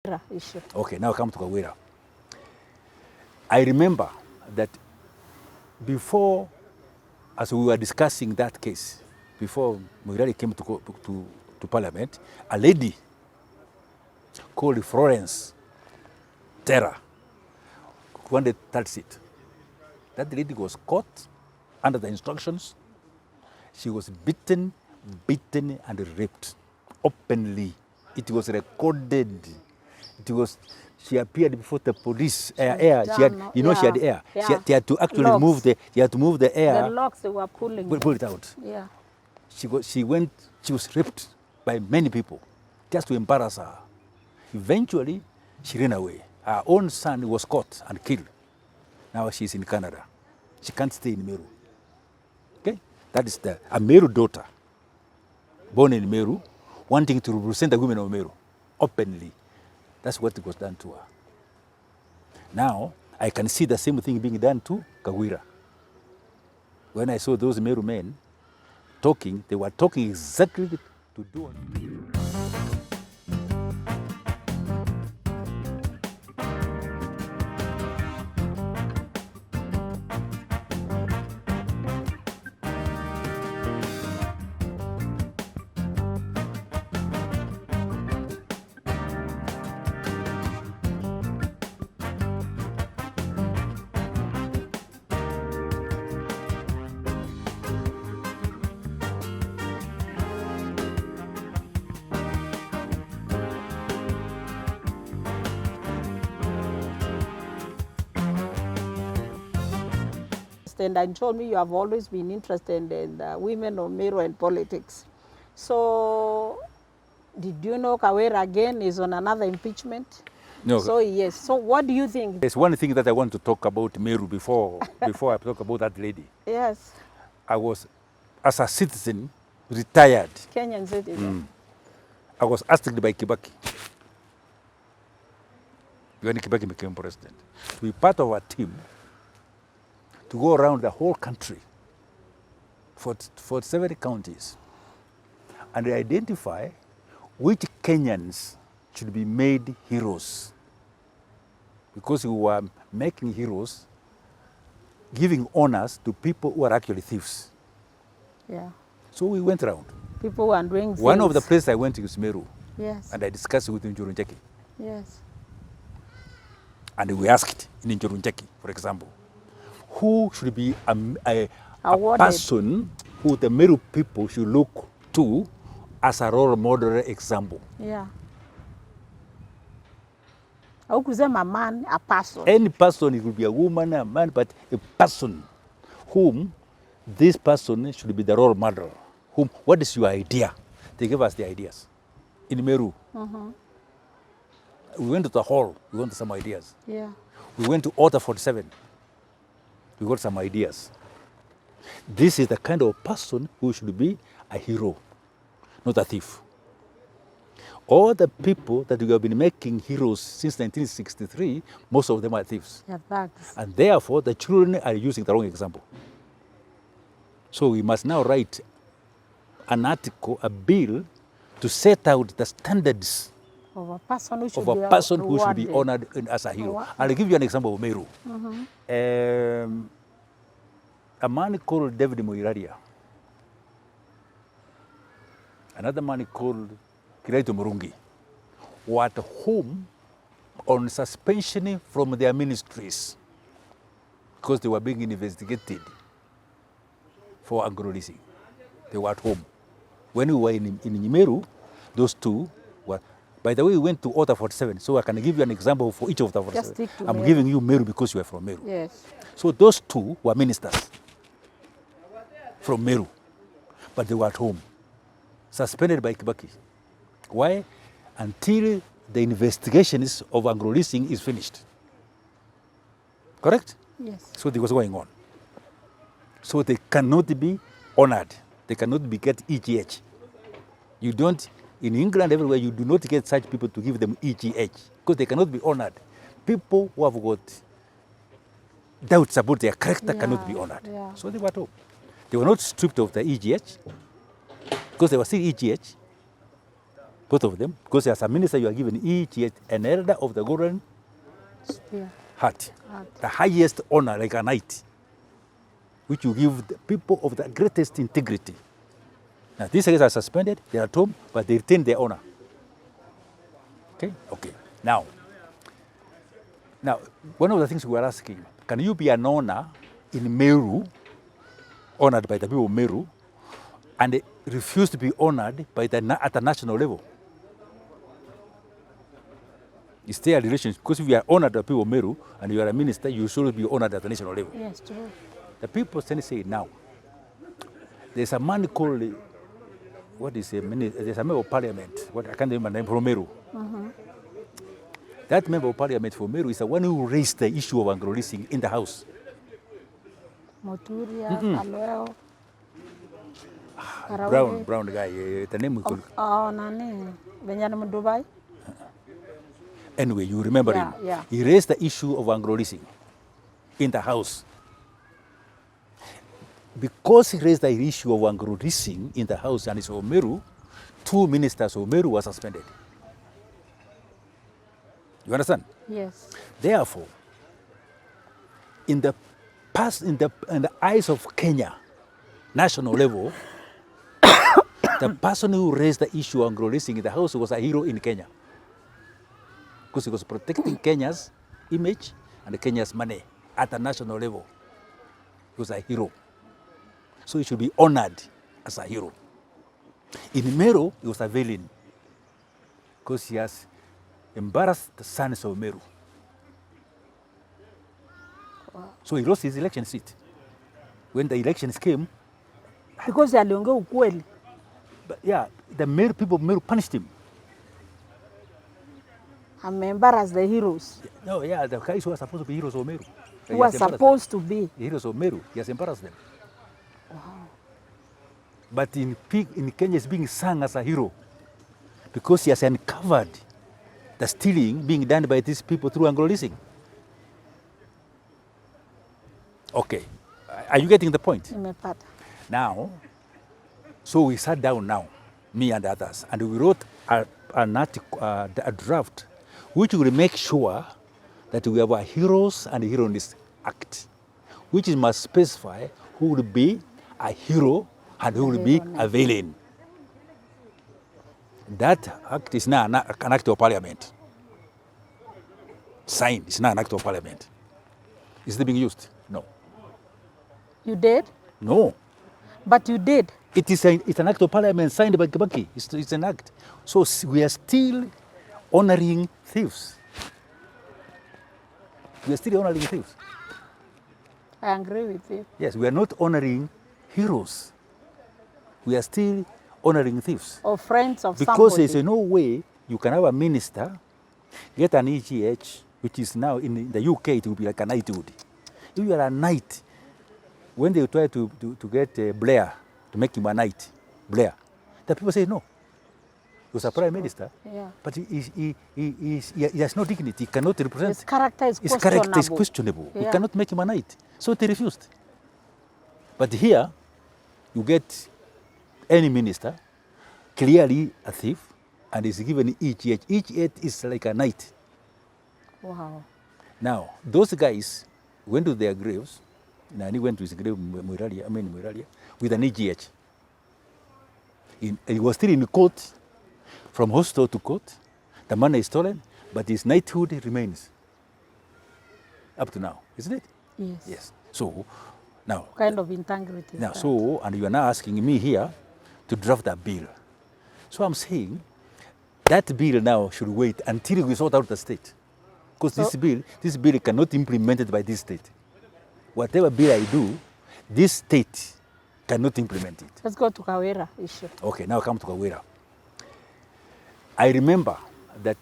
issue. Okay, now come to Kawira. I remember that before, as we were discussing that case, before Muirari came to Parliament, a lady called Florence Terra wanted third seat. That lady was caught under the instructions. She was beaten, and raped openly. It was recorded. She appeared before the police. She had air. Yeah. She had to actually Locks. move the air. The locks they were pulling. Pull it out. Yeah. She was raped by many people just to embarrass her. Eventually, she ran away. Her own son was caught and killed. Now she's in Canada. She can't stay in Meru. Okay? That is a Meru daughter, born in Meru, wanting to represent the women of Meru openly. That's what was done to her. Now, I can see the same thing being done to Kawira. When I saw those Meru men talking, they were talking exactly to do. And told me you have always been interested in the women of Meru and politics. So, did you know Kawira again is on another impeachment? No. So, yes. So, what do you think? There's one thing that I want to talk about Meru before I talk about that lady. Yes. I was, as a citizen, retired. Kenyan citizen. I was asked by Kibaki, when Kibaki became president, to be part of a team to go around the whole country for 7 counties and identify which Kenyans should be made heroes. Because we were making heroes, giving honors to people who are actually thieves. Yeah. So we went around. People who are doing things. One of the places I went to is Meru. Yes. And I discussed with Njuruncheki. Yes. And we asked in Njuruncheki, for example, who should be a person who the Meru people should look to as a role model example. Yeah. How could a man, a person? Any person, it could be a woman, a man, but a person whom this person should be the role model. What is your idea? They gave us the ideas. In Meru, we went to the hall, we wanted some ideas. Yeah. We went to Order 47. We got some ideas. This is the kind of person who should be a hero, not a thief. All the people that we have been making heroes since 1963, most of them are thieves. Yeah, thugs. And therefore, the children are using the wrong example. So we must now write an article, a bill, to set out the standards of a person who should be honored as a hero. I'll give you an example of Meru. A man called David Muiraria, another man called Kiraitu Murungi, were at home on suspension from their ministries because they were being investigated for agro-leasing. They were at home. When we were in Meru, those two were. By the way, we went to Order 47, so I can give you an example for each of the 47. I'm giving you Meru because you are from Meru. Yes. So those two were ministers from Meru, but they were at home, suspended by Kibaki. Why? Until the investigations of agro-leasing is finished. Correct? Yes. So this was going on. So they cannot be honored. They cannot be get EGH. You don't, in England, everywhere, you do not get such people to give them EGH because they cannot be honored. People who have got doubts about their character cannot be honored. Yeah. So they were at home. They were not stripped of the EGH because they were still EGH. both of them, because as a minister you are given each yet an elder of the golden Spear. heart, Heart. the highest honor, like a knight, which you give the people of the greatest integrity. Now these guys are suspended, they are at home, but they retain their honor. Okay? Okay. Now, one of the things we are asking, can you be an honor in Meru, honored by the people of Meru, and refuse to be honored by at the national level? Is there a relationship? Because if you are honored by the people of Meru and you are a minister, you should be honored at the national level. Yes, true. The people say now, there's a man called, there's a member of parliament, I can't remember the name, from Meru. That member of parliament for Meru is the one who raised the issue of Anglo-leasing in the house. Moturia, Aloeo, Brown guy, the name we call. Oh, Nani, Benjamin Dubai. Anyway, you remember him. Yeah. He raised the issue of Anglo-leasing in the house. Because he raised the issue of Anglo-leasing in the house and it's of Meru, 2 ministers of Meru were suspended. You understand? Yes. Therefore, in the eyes of Kenya, national level, the person who raised the issue of Anglo-leasing in the house was a hero in Kenya. Because he was protecting Kenya's image and Kenya's money at the national level. He was a hero. So he should be honored as a hero. In Meru, he was a villain because he has embarrassed the sons of Meru. Wow. So he lost his election seat. When the elections came, because aliongea ukweli. But yeah, the Meru people of Meru punished him. Embarrassed the heroes. No, yeah, the guys who are supposed to be heroes of Meru. Who are supposed to be. The heroes of Meru. He has embarrassed them. Wow. But in Kenya, is being sung as a hero because he has uncovered the stealing being done by these people through Anglo-leasing. Okay, are you getting the point? Nimepata. Now, so we sat down now, me and others, and we wrote an article, a draft, which will make sure that we have a heroes and heroines act, which must specify who will be a hero and who will be a villain. That act is now an act of parliament. Signed, it's not an act of parliament. Is it being used? No. You did? No. But you did. It's an act of parliament signed by Kibaki. It's an act. So we are still honoring thieves. We are still honoring thieves. I agree with you. Yes, we are not honoring heroes. We are still honoring thieves. Or friends of because somebody. there's no way you can have a minister get an EGH, which is now in the UK, it will be like a knighthood. If you are a knight, when they try to get Blair, to make him a knight, Blair, the people say no. He was a prime minister, Yeah. but he has no dignity. He cannot represent. His character is His questionable. character is questionable. Yeah. We cannot make him a knight. So they refused. But here, you get any minister, clearly a thief, and is given EGH. EGH is like a knight. Wow. Now, those guys went to their graves. Nani went to his grave, Muralia, with an EGH. He was still in court, from hostel to court. The money is stolen, but his knighthood remains. Up to now, isn't it? Yes. Yes. So, now. Kind of integrity. Now, so, and you are now asking me here to draft that bill. So I'm saying that bill now should wait until we sort out the state. Because this bill cannot be implemented by this state. Whatever bill I do, this state cannot implement it. Let's go to Kawira issue. Okay, now come to Kawira. I remember that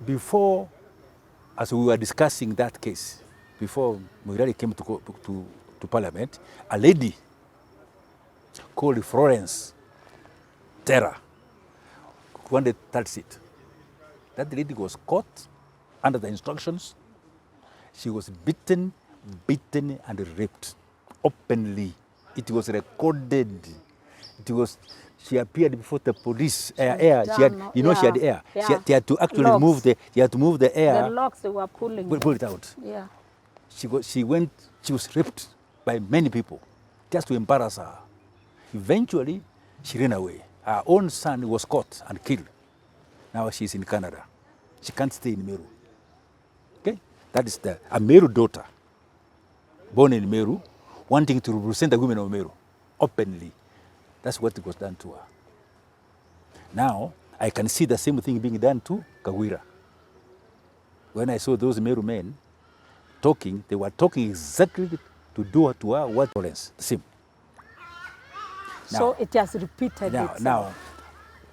before, as we were discussing that case, before Muirali came to Parliament, a lady called Florence Terra wanted third seat. That lady was caught under the instructions. She was beaten and raped openly. It was recorded it was, she appeared before the police, She had, she had air. yeah. They had to actually Locks. she had to move the air. The locks they were pulling. Pull it out. Yeah. She was raped by many people just to embarrass her. Eventually, she ran away. Her own son was caught and killed. Now she's in Canada. She can't stay in Meru. Okay? That is a Meru daughter, born in Meru, wanting to represent the women of Meru openly. That's what was done to her. Now, I can see the same thing being done to Kawira. When I saw those Meru men talking, they were talking exactly to do to her what violence. The same. So it has repeated itself. Now,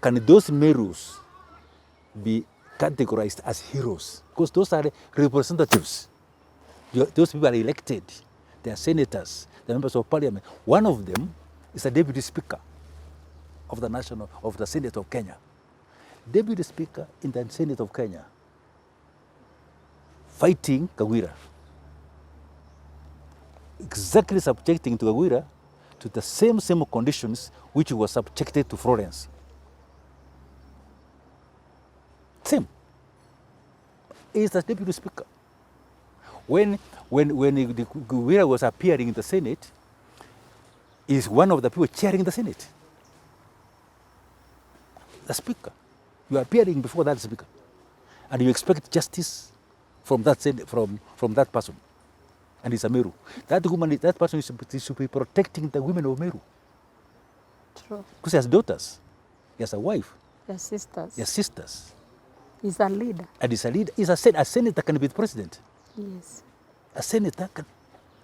can those Merus be categorized as heroes? Because those are the representatives. Those people are elected. They are senators, they are members of parliament. One of them is a deputy speaker of the Senate of Kenya. Deputy speaker in the Senate of Kenya, fighting Kawira. Exactly subjecting to Kawira to the same conditions which was subjected to Florence. Same. He is the deputy speaker. When Kawira was appearing in the Senate, he is one of the people chairing the Senate. The speaker. You are appearing before that speaker, and you expect justice from that from that person. And it's a Meru. That person is to be protecting the women of Meru. True. Because he has daughters. He has a wife. He has sisters. He has sisters. He's a leader. And he's a leader. A senator can be the president. Yes. A senator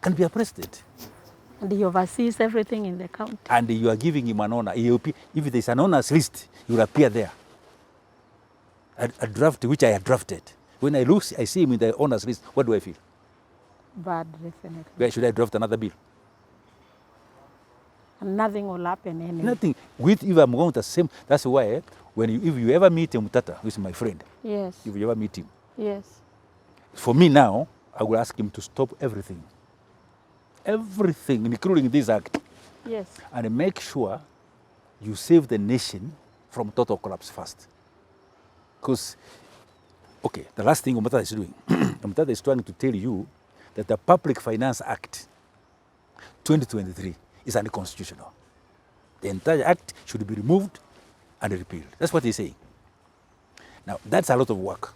can be a president. And he oversees everything in the county. And you are giving him an honor. If there's an honors list, he will appear there. A draft which I had drafted. When I see him in the honors list, what do I feel? Bad, definitely. Where should I draft another bill? And nothing will happen anyway. Nothing. If I'm going the same, that's why if you ever meet him, Tata, who is my friend, yes. If you ever meet him, yes. For me now, I will ask him to stop everything. Everything, including this act. Yes. And make sure you save the nation from total collapse first. Because, okay, the last thing Umtata is doing, Umtata is trying to tell you that the Public Finance Act 2023 is unconstitutional. The entire act should be removed and repealed. That's what he's saying. Now, that's a lot of work.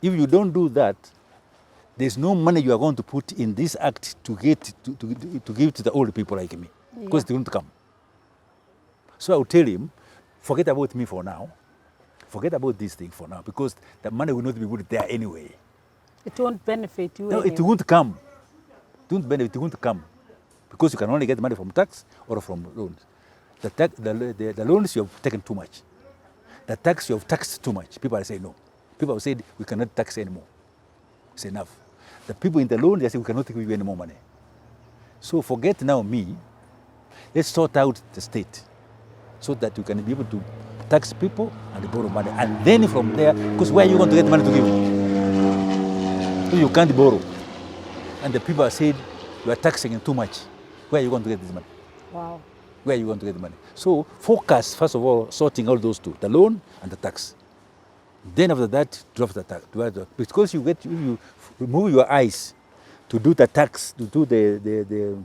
If you don't do that, there's no money you are going to put in this act to give to the old people like me, because they won't come. So I will tell him, forget about me for now. Forget about this thing for now, because the money will not be put there anyway. It won't benefit you. No, anyway. It won't come. It won't come. Because you can only get money from tax or from loans. The loans you have taken too much. The tax you have taxed too much. People say no. People have said we cannot tax anymore. It's enough. The people in the loan, they say we cannot give you any more money. So forget now me. Let's sort out the state so that you can be able to tax people and borrow money. And then from there, because where are you going to get money to give? You can't borrow. And the people are saying you are taxing too much. Where are you going to get this money? Wow. Where are you going to get the money? So focus, first of all, sorting all those two, the loan and the tax. Then after that, drop the tax. Because you remove your eyes to do the tax, to do the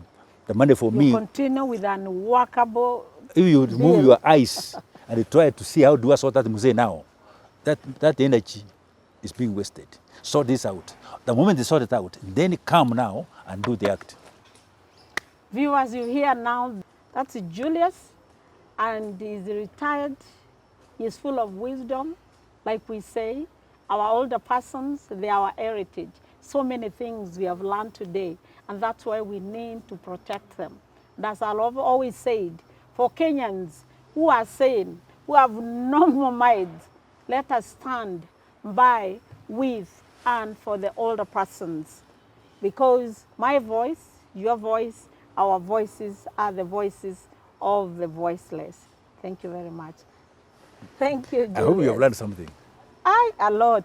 money for me. You continue with an unworkable If you remove your eyes and you try to see how do I sort that muse now, that energy is being wasted. Sort this out. The moment they sort it out, then come now and do the act. Viewers, you hear now, that's Julius, and he's retired. He's full of wisdom. Like we say, our older persons, they are our heritage. So many things we have learned today, and that's why we need to protect them. That's all I've always said. For Kenyans who are sane, who have normal minds, let us stand by, with, and for the older persons. Because my voice, your voice, our voices are the voices of the voiceless. Thank you very much. Thank you, Julius. I hope you have learned something. A lot.